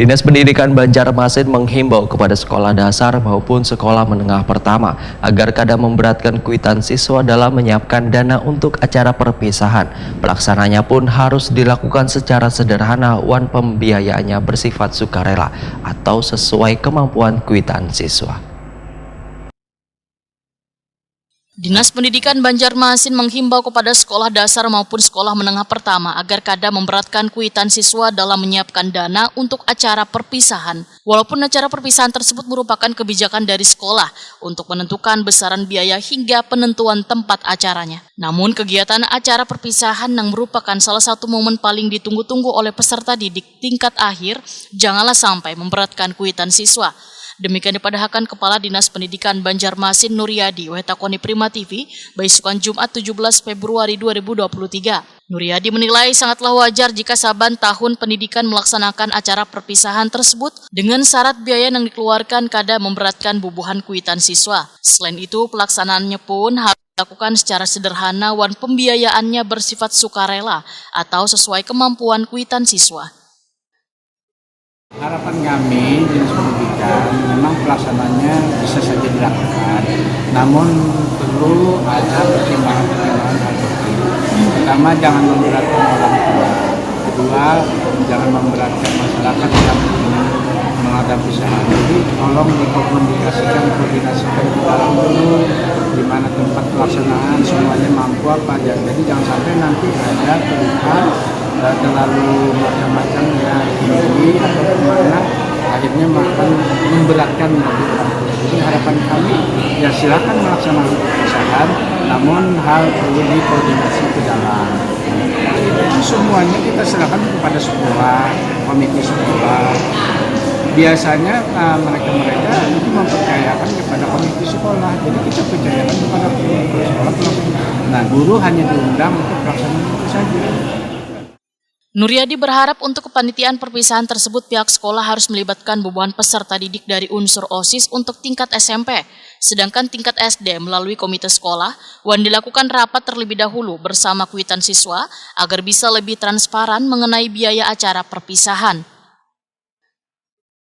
Dinas Pendidikan Banjarmasin menghimbau kepada sekolah dasar maupun sekolah menengah pertama agar kada memberatkan kuitan siswa dalam menyiapkan dana untuk acara perpisahan. Pelaksananya pun harus dilakukan secara sederhana dan pembiayaannya bersifat sukarela atau sesuai kemampuan kuitan siswa. Dinas Pendidikan Banjarmasin menghimbau kepada sekolah dasar maupun sekolah menengah pertama agar kada memberatkan kuitan siswa dalam menyiapkan dana untuk acara perpisahan. Walaupun acara perpisahan tersebut merupakan kebijakan dari sekolah untuk menentukan besaran biaya hingga penentuan tempat acaranya. Namun kegiatan acara perpisahan yang merupakan salah satu momen paling ditunggu-tunggu oleh peserta didik tingkat akhir, janganlah sampai memberatkan kuitan siswa. Demikian dipadahkan Kepala Dinas Pendidikan Banjarmasin Nuryadi, Wetakoni Prima TV, Baisukan Jumat 17 Februari 2023. Nuryadi menilai sangatlah wajar jika saban tahun pendidikan melaksanakan acara perpisahan tersebut dengan syarat biaya yang dikeluarkan kada memberatkan bubuhan kuitan siswa. Selain itu, pelaksanaannya pun harus dilakukan secara sederhana dan pembiayaannya bersifat sukarela atau sesuai kemampuan kuitan siswa. Harapan kami Dinas Pendidikan memang pelaksananya bisa saja dilakukan, namun perlu ada pertimbangan-pertimbangan tertentu. Pertama, jangan memberatkan orang tua. Kedua, jangan memberatkan masyarakat yang ingin mengadakan usaha. Jadi tolong dikomunikasikan ke dalam dulu di mana tempat pelaksanaan semuanya mampu apa aja. Jadi jangan sampai nanti ada keluhan terlalu macam-macam ya tinggi atau kemana akhirnya akan memberatkan bagi orang tua. Jadi harapan kami ya silakan melaksanakan perpisahan, namun hal perlu dikoordinasi ke dalam. Itu semuanya kita serahkan kepada sekolah, komite sekolah. Biasanya mereka itu mempercayakan kepada komite sekolah, jadi kita percayakan kepada sekolah. Nah, guru hanya diundang untuk pelaksanaan itu saja. Nuryadi berharap untuk kepanitiaan perpisahan tersebut pihak sekolah harus melibatkan bubuhan peserta didik dari unsur OSIS untuk tingkat SMP, sedangkan tingkat SD melalui komite sekolah dilakukan rapat terlebih dahulu bersama kuitan siswa agar bisa lebih transparan mengenai biaya acara perpisahan.